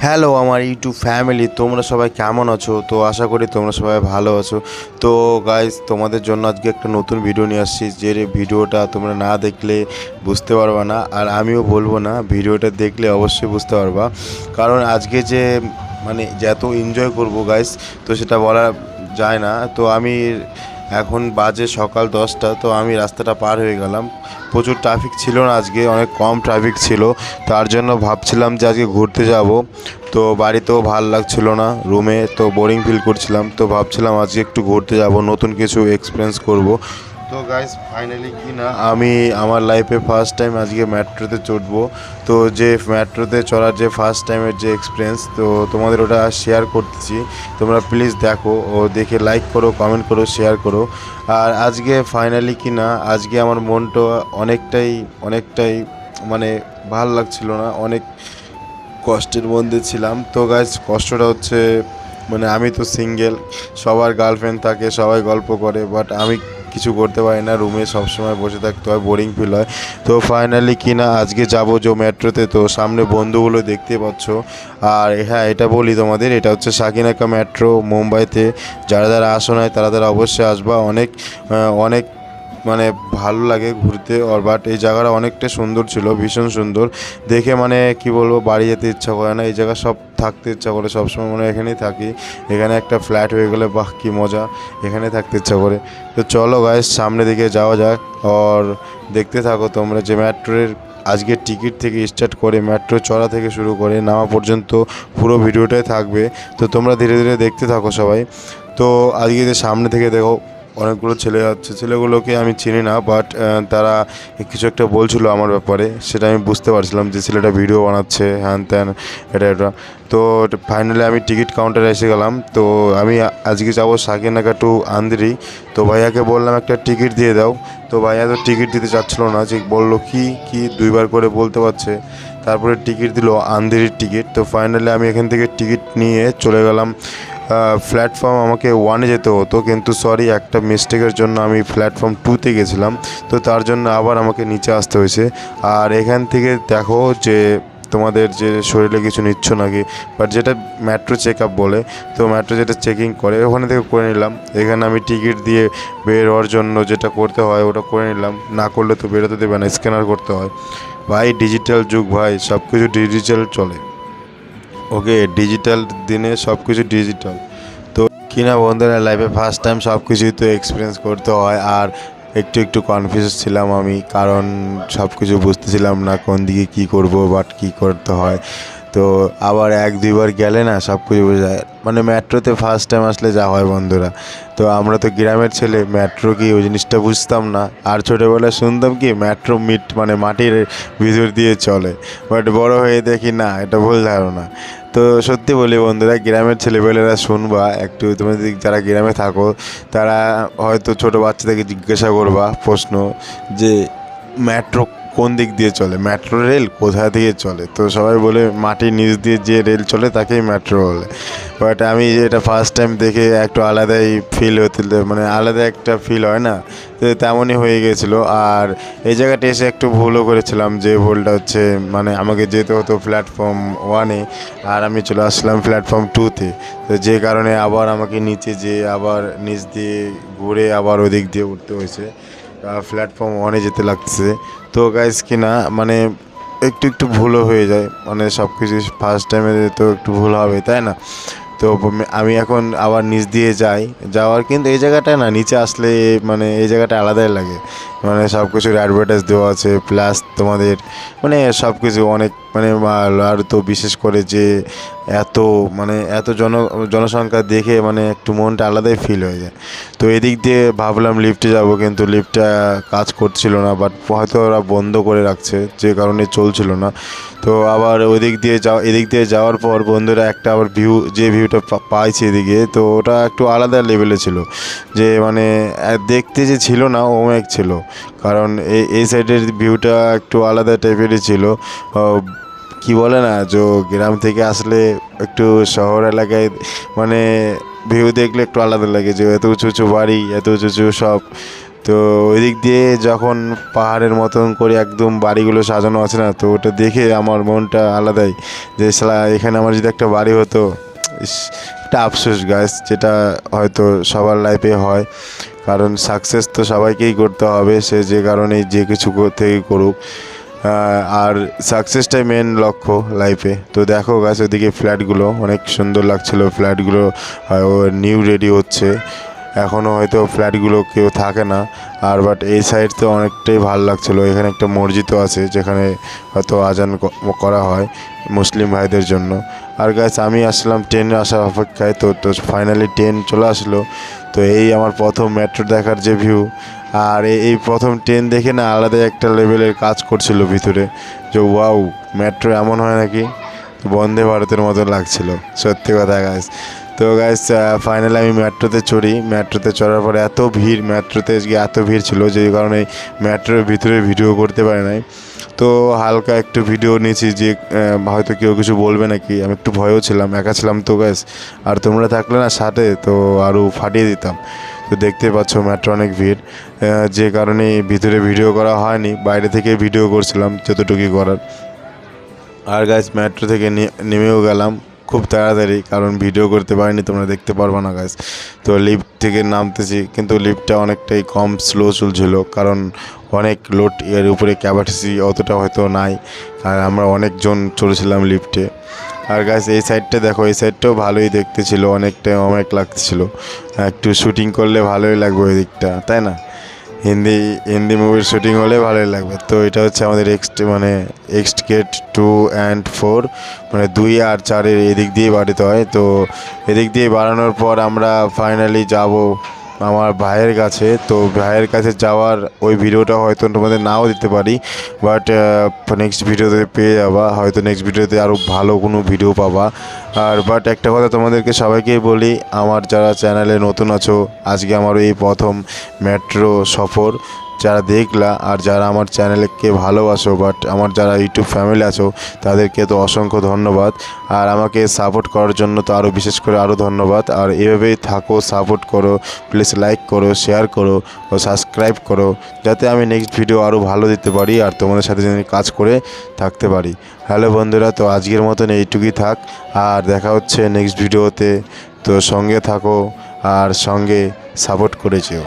Hello আমার YouTube family, তোমরা সবাই কেমন আছো? তো আশা করি তোমরা সবাই ভালো আছো। তো গাইস, তোমাদের জন্য আজকে একটা নতুন ভিডিও নিয়ে আসছি, যে ভিডিওটা তোমরা না দেখলে বুঝতে পারবা না, আর আমিও বলবো না, ভিডিওটা দেখলে অবশ্যই বুঝতে পারবা। কারণ আজকে যে যে এত এনজয় করবো গাইস, তো সেটা বলা যায় না। তো আমি এখন বাজে সকাল 10টা, তো আমি রাস্তাটা পার হয়ে গেলাম। প্রচুর ট্রাফিক ছিল না, আজকে অনেক কম ট্রাফিক ছিল। তার জন্য ভাবছিলাম যে আজকে ঘুরতে যাব। তো বাড়িতেও ভাল লাগছিল না, রুমে তো বোরিং ফিল করছিলাম। তো ভাবছিলাম আজকে একটু ঘুরতে যাব, নতুন কিছু এক্সপিরিয়েন্স করব। তো গাইস, ফাইনালি কি না, আমি আমার লাইফে ফার্স্ট টাইম আজকে মেট্রোতে চড়বো। তো যে মেট্রোতে চড়ার যে ফার্স্ট টাইমের যে এক্সপিরিয়েন্স, তো তোমাদের ওটা শেয়ার করতেছি। তোমরা প্লিজ দেখো ও দেখে লাইক করো, কমেন্ট করো, শেয়ার করো। আর আজকে ফাইনালি কি না, আজকে আমার মনটা অনেকটাই অনেকটাই মানে ভাল লাগছিল না, অনেক কষ্টের মধ্যে ছিলাম। তো গাইজ, কষ্টটা হচ্ছে আমি তো সিঙ্গেল, সবার গার্লফ্রেন্ড থাকে, সবাই গল্প করে, বাট আমি কিছু করতে পারি না, রুমে সবসময় বসে থাকতে হয়, বোরিং ফিল হয়। তো ফাইনালি কি না, আজকে যাবো যে মেট্রোতে, তো সামনে বন্ধুগুলো দেখতে পাচ্ছ। আর হ্যাঁ, এটা বলি তোমাদের, এটা হচ্ছে সাকিনাকা মেট্রো, মুম্বাইতে। যারা যারা আসো নাই তারা তারা অবশ্যই আসবা। অনেক অনেক ভালো লাগে ঘুরতে। বাট এই জায়গাটা অনেকটা সুন্দর ছিল, ভীষণ সুন্দর দেখে, কি বলবো, বাড়ি যেতে ইচ্ছা করে না, এই জায়গা সব থাকতে ইচ্ছা করে, সবসময় এখানেই থাকি। এখানে একটা ফ্ল্যাট হয়ে গেলে বাহ কি মজা, এখানে থাকতে ইচ্ছা করে। তো চলো গাইস, সামনে দিকে যাওয়া যাক। আর দেখতে থাকো তোমরা যে মেট্রোর আজকের টিকিট থেকে স্টার্ট করে মেট্রো চড়া থেকে শুরু করে নামা পর্যন্ত পুরো ভিডিওটাই থাকবে। তো তোমরা ধীরে ধীরে দেখতে থাকো সবাই। তো আজকে যে সামনে থেকে দেখো অনেকগুলো ছেলে যাচ্ছে, ছেলেগুলোকে আমি চিনি না, বাট তারা কিছু একটা বলছিল আমার ব্যাপারে, সেটা আমি বুঝতে পারছিলাম যে ছেলেটা ভিডিও বানাচ্ছে, হ্যান ত্যান, এটা। তো ফাইনালি আমি টিকিট কাউন্টারে এসে গেলাম। তো আমি আজকে যাবো সাকিনাকা টু আন্দ্রি। তো ভাইয়াকে বললাম একটা টিকিট দিয়ে দাও। তো ভাইয়া তো টিকিট দিতে চাচ্ছিলো না, যে বললো কি দুইবার করে বলতে পারছে। তারপরে টিকিট দিল, আন্দ্রির টিকিট। তো ফাইনালি আমি এখান থেকে টিকিট নিয়ে চলে গেলাম প্ল্যাটফর্ম, আমাকে 1-এ যেতে হতো, কিন্তু সরি, একটা মিস্টেকের জন্য আমি প্ল্যাটফর্ম 2-তে গেছিলাম। তো তার জন্য আবার আমাকে নিচে আসতে হয়েছে। আর এখান থেকে দেখো যে তোমাদের যে শরীরে কিছু নিচ্ছ নাকি, বাট যেটা মেট্রো চেক আপ বলে, তো মেট্রো যেটা চেকিং করে ওখানে থেকে করে নিলাম। এখানে আমি টিকিট দিয়ে বের হওয়ার জন্য যেটা করতে হয় ওটা করে নিলাম, না করলে তো বেরোতে দেবে না, স্ক্যানার করতে হয়। ভাই ডিজিটাল যুগ ভাই, সব কিছু ডিজিটাল চলে। ওকে, ডিজিটাল দিনে সব কিছু ডিজিটাল। তো কিনা বন্ধুরা, লাইফে ফার্স্ট টাইম সব কিছুই তো এক্সপিরিয়েন্স করতে হয়। আর একটু একটু কনফিউজ ছিলাম আমি, কারণ সব কিছু বুঝতেছিলাম না কোন দিকে কী করবো, বাট কী করতে হয়। তো আবার 1-2বার গেলে না সব কিছু বোঝা যায়। মেট্রোতে ফার্স্ট টাইম আসলে যা হয় বন্ধুরা, তো আমরা তো গ্রামের ছেলে, মেট্রো কি ওই জিনিসটা বুঝতাম না। আর ছোটোবেলায় শুনতাম কি মেট্রো মাটির ভিতর দিয়ে চলে, বাট বড় হয়ে দেখি না, এটা ভুল ধারণা। তো সত্যি বলি বন্ধুরা, গ্রামের ছেলেপেলেরা শুনবা একটু, তুমি যদি যারা গ্রামে থাকো তারা হয়তো ছোটো বাচ্চাদেরকে জিজ্ঞাসা করবা প্রশ্ন, যে মেট্রো কোন দিক দিয়ে চলে, মেট্রো রেল কোথা দিয়ে চলে। তো সবাই বলে মাটির নিচ দিয়ে যে রেল চলে তাকেই মেট্রো বলে। বাট আমি এটা ফার্স্ট টাইম দেখে একটু আলাদাই ফিল হতে, আলাদা একটা ফিল হয় না, তো তেমনই হয়ে গেছিলো। আর এই জায়গাটা এসে একটু ভুলও করেছিলাম, যে ভুলটা হচ্ছে আমাকে যেতে হতো প্ল্যাটফর্ম 1-এ, আর আমি চলে আসলাম প্ল্যাটফর্ম 2-তে। তো যে কারণে আবার আমাকে নিচে যেয়ে আবার নিচ দিয়ে ঘুরে আবার ওদিক দিয়ে উঠতে হয়েছে, প্ল্যাটফর্ম 1-এ যেতে লাগছে। তো গাইস কি না, একটু একটু ভুলও হয়ে যায়, সব কিছু ফার্স্ট টাইমে তো একটু ভুল হবে, তাই না? তো আমি এখন আবার নিচ দিয়ে যাওয়ার, কিন্তু এই জায়গাটা না, নিচে আসলে এই জায়গাটা আলাদাই লাগে। সব কিছুর অ্যাডভার্টাইজ দেওয়া আছে, প্লাস তোমাদের সব কিছু অনেক আর তো বিশেষ করে যে এত এত জনসংখ্যা দেখে একটু মনটা আলাদাই ফিল হয়ে যায়। তো এদিক দিয়ে ভাবলাম লিফটে যাব, কিন্তু লিফটটা কাজ করছিল না, বাট হয়তো ওরা বন্ধ করে রাখছে, যে কারণে চলছিল না। তো আবার এদিক দিয়ে যাওয়ার পর বন্ধুরা একটা আবার ভিউটা পাইছি এদিকে, তো ওটা একটু আলাদা লেভেলে ছিল, যে দেখতে যে ছিল না এক ছিল, কারণ এই সাইডের ভিউটা একটু আলাদা টাইপেরই ছিল। কি বলে না, যে গ্রাম থেকে আসলে একটু শহর এলাকায় ভিউ দেখলে একটু আলাদা লাগে, যে এত উঁচু উঁচু বাড়ি, এত উঁচু উঁচু সব, তো ওই দিক দিয়ে যখন পাহাড়ের মতন করে একদম বাড়িগুলো সাজানো আছে না, তো ওটা দেখে আমার মনটা আলাদাই, যে শালা এখানে আমার যদি একটা বাড়ি হতো। ইস, একটা আফসোস গাইস, যেটা হয়তো সবার লাইফে হয়, কারণ সাকসেস তো সবাইকেই করতে হবে, সে যে কারণেই যে কিছু থেকেই করুক। আর সাকসেসটাই মেন লক্ষ্য লাইফে। তো দেখো গাছ, ওদিকে ফ্ল্যাটগুলো অনেক সুন্দর লাগছিলো, ফ্ল্যাটগুলো নিউ রেডি হচ্ছে, এখনও হয়তো ফ্ল্যাটগুলো কেউ থাকে না। আর বাট এই সাইড তো অনেকটাই ভালো লাগছিলো, এখানে একটা মসজিদও আছে যেখানে হয়তো আজান করা হয় মুসলিম ভাইদের জন্য। আর গাছ আমি আসলাম ট্রেনে আসার অপেক্ষায়, তো তো ফাইনালি ট্রেন চলে আসলো। তো এই আমার প্রথম মেট্রো দেখার যে ভিউ, আর এই প্রথম ট্রেন দেখে না আলাদাই একটা লেভেলের কাজ করছিল ভিতরে, যে ওয়াও, মেট্রো এমন হয় নাকি, বন্দে ভারতের মতো লাগছিল, সত্যি কথা গাইস। তো গাইস ফাইনালি আমি মেট্রোতে চড়ি, মেট্রোতে চড়ার পরে এত ভিড়, মেট্রোতে এত ভিড় ছিল যে কারণে মেট্রোর ভিতরে ভিডিও করতে পারি নাই। তো হালকা একটু ভিডিও নিয়েছি, যে হয়তো কেউ কিছু বলবে নাকি, আমি একটু ভয়ও ছিলাম, একা ছিলাম তো গাইস। আর তোমরা থাকলে না সাথে, তো আরও ফাটিয়ে দিতাম। তো দেখতে পাচ্ছ মেট্রো অনেক ভিড়, যে কারণে ভিতরে ভিডিও করা হয়নি, বাইরে থেকে ভিডিও করছিলাম যতটুকু করার। আর গাইস মেট্রো থেকে নেমেও গেলাম খুব তাড়াতাড়ি, কারণ ভিডিও করতে পারিনি, তোমরা দেখতে পারবো না গাইস। তো লিফট থেকে নামতেছি, কিন্তু লিফটটা অনেকটাই কম স্লো চলছিল, কারণ অনেক লোড, এর উপরে ক্যাপাসিটি অতটা হয়তো নাই, আর আমরা অনেকজন চলেছিলাম লিফটে। আর গাইস এই সাইডটা দেখো, এই সাইডটাও ভালোই দেখতে ছিল, অনেকটাই অনেক লাগছিল, একটু শুটিং করলে ভালোই লাগবে ওই দিকটা, তাই না? হিন্দি হিন্দি মুভির শুটিং হলে ভালোই লাগবে। তো এটা হচ্ছে আমাদের এক্সট গেট 2 and 4, মানে 2 আর 4-এর এদিক দিয়ে বাড়িতে হয়। তো এদিক দিয়ে বাড়ানোর পর আমরা ফাইনালি যাব আমার ভাইয়ের কাছে। তো ভাইয়ের কাছে যাওয়ার ওই ভিডিওটা হয়তো তোমাদের নাও দিতে পারি, বাট নেক্সট ভিডিওতে পেয়ে যাবা, হয়তো নেক্সট ভিডিওতে আরও ভালো কোনো ভিডিও পাবা। আর বাট একটা কথা তোমাদেরকে সবাইকেই বলি, আমার যারা চ্যানেলে নতুন আছো, আজকে আমার এই প্রথম মেট্রো সফর, যারা দেখলা আর যারা আমার চ্যানেলকে ভালোবাসো, বাট আমার যারা ইউটিউব ফ্যামিলি আছো, তাদেরকে তো অসংখ্য ধন্যবাদ। আর আমাকে সাপোর্ট করার জন্য তো আরও বিশেষ করে আরও ধন্যবাদ। আর এভাবেই থাকো, সাপোর্ট করো, প্লিজ লাইক করো, শেয়ার করো ও সাবস্ক্রাইব করো, যাতে আমি নেক্সট ভিডিও আরও ভালো দিতে পারি আর তোমাদের সাথে যেন কাজ করে থাকতে পারি। হ্যালো বন্ধুরা, তো আজকের মতন এইটুকুই থাক, আর দেখা হচ্ছে নেক্সট ভিডিওতে। তো সঙ্গে থাকো আর সঙ্গে সাপোর্ট করে যেও।